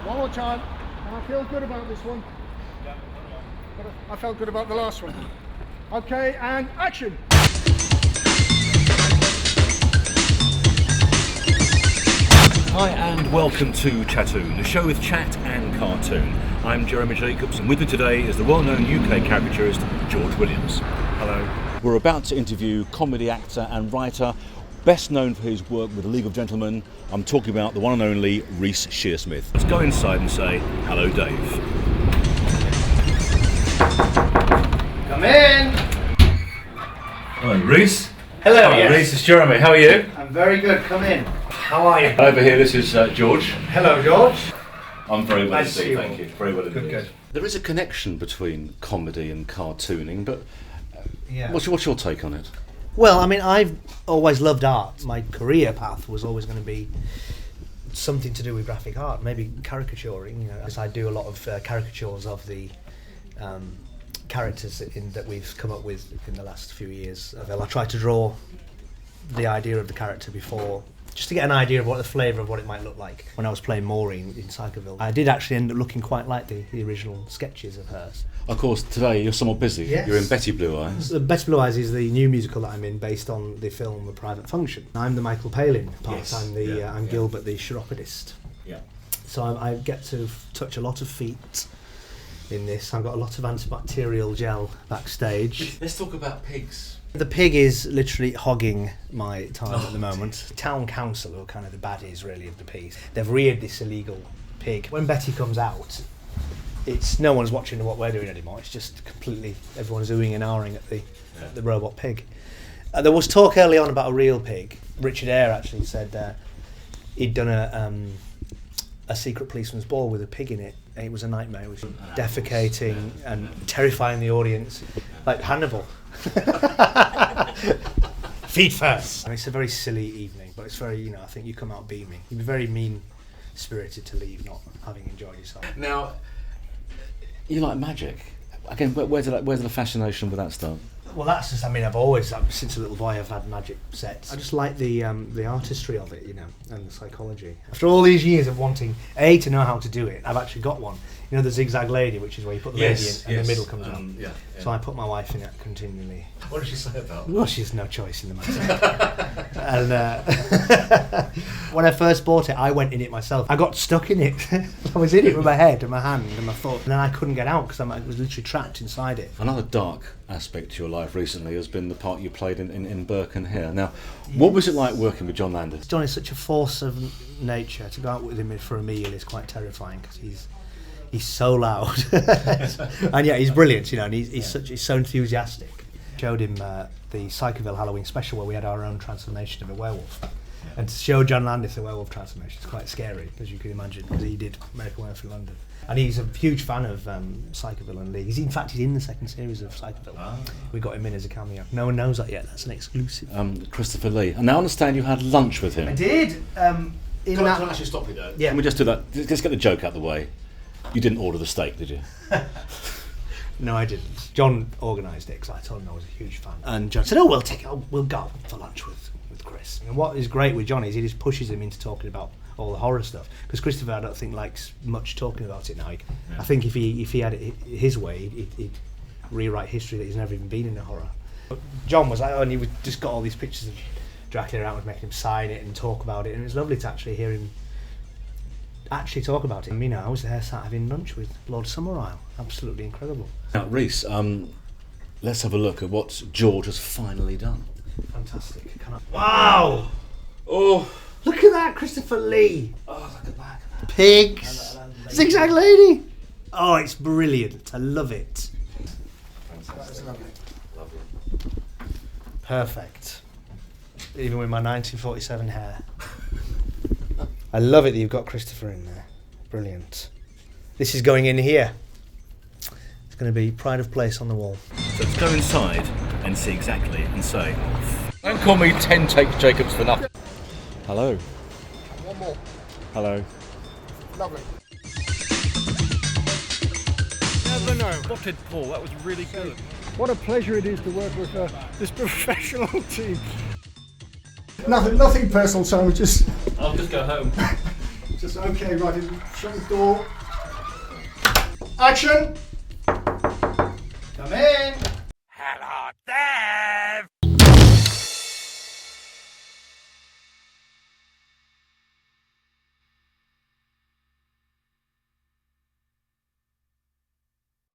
One more time. I feel good about this one. I felt good about the last one. Okay, and action. Hi and welcome to Chattoon, the show with chat and cartoon. I'm Jeremy Jacobs and with me today is the well-known UK caricaturist George Williams. Hello. We're about to interview comedy actor and writer, best known for his work with the League of Gentlemen. I'm talking about the one and only Reece Shearsmith. Let's go inside and say hello, Dave. Come in! Hello, Reece. Hello, Hi, yes. Reece, it's Jeremy. How are you? I'm very good, come in. How are you? Over here, this is George. Hello, George. I'm very well Nice to see indeed, you thank all. you. Very well indeed. Good. There is a connection between comedy and cartooning, but Yeah. what's your take on it? Well, I mean, I've always loved art. My career path was always going to be something to do with graphic art, maybe caricaturing. You know, as I do a lot of caricatures of the characters that we've come up with in the last few years. I try to draw the idea of the character before, just to get an idea of what the flavour of what it might look like. When I was playing Maureen in Psychoville, I did actually end up looking quite like the original sketches of hers. Of course, today you're somewhat busy. Yes. You're in Betty Blue Eyes. The Betty Blue Eyes is the new musical that I'm in, based on the film A Private Function. I'm the Michael Palin part. Yes. I'm Gilbert, the chiropodist. Yeah. So I get to touch a lot of feet in this. I've got a lot of antibacterial gel backstage. Let's talk about pigs. The pig is literally hogging my time at the moment. Town council are kind of the baddies really of the piece. They've reared this illegal pig. When Betty comes out, it's no one's watching what we're doing anymore. It's just completely everyone's oohing and ahhing at the robot pig. There was talk early on about a real pig. Richard Eyre actually said he'd done a secret policeman's ball with a pig in it. And it was a nightmare. It was defecating and terrifying the audience, like Hannibal. Feet first. And it's a very silly evening, but it's very, I think you come out beaming. You'd be very mean-spirited to leave not having enjoyed yourself. Now, you like magic. Again, where did the fascination with that start? Well, that's just, I've always, since a little boy, I've had magic sets. I just like the artistry of it, and the psychology. After all these years of wanting, to know how to do it, I've actually got one. The zigzag lady, which is where you put the lady in and the middle comes out. Yeah. So I put my wife in it continually. What did she say about it? Well, she has no choice in the matter. And when I first bought it, I went in it myself. I got stuck in it. I was in it with my head and my hand and my foot, and then I couldn't get out because I was literally trapped inside it. Another dark aspect to your life recently has been the part you played in Burke and Hare. Now, what was it like working with John Landis? John is such a force of nature. To go out with him for a meal is quite terrifying because he's so loud, and yeah, he's brilliant, and he's so enthusiastic. Showed him the Psychoville Halloween special where we had our own transformation of a werewolf, and to show John Landis a werewolf transformation is quite scary, as you can imagine, because he did American Werewolf in London, and he's a huge fan of Psychoville and League. He's in the second series of Psychoville. Oh. We got him in as a cameo. No one knows that yet. That's an exclusive. Christopher Lee. And now I understand you had lunch with him. I did. Can I actually stop you there? Yeah. Can we just do that? Let's get the joke out of the way. You didn't order the steak, did you? No, I didn't. John organised it because I told him I was a huge fan. And John said, we'll go for lunch with Chris. And what is great with John is he just pushes him into talking about all the horror stuff. Because Christopher, I don't think, likes much talking about it now. I think if he had it his way, he'd rewrite history that he's never even been in a horror. But John was like, and he just got all these pictures of Dracula around, was making him sign it and talk about it. And it was lovely to actually hear him actually talk about it. I was there sat having lunch with Lord Summerisle. Absolutely incredible. Now, Reece, let's have a look at what George has finally done. Fantastic. Wow! Oh, Look at that, Christopher Lee. look at that. Pigs. Zigzag lady. Oh, it's brilliant. I love it. Fantastic. Lovely. Perfect. Even with my 1947 hair. I love it that you've got Christopher in there. Brilliant. This is going in here. It's going to be pride of place on the wall. So let's go inside and see exactly and say, don't call me 10 Takes Jacobs for nothing. Hello. One more. Hello. Lovely. Never know. Spotted Paul, that was really good. What a pleasure it is to work with this professional team. Nothing personal, so just... I'll just go home. Just okay, right, shut the door. Action! Come in.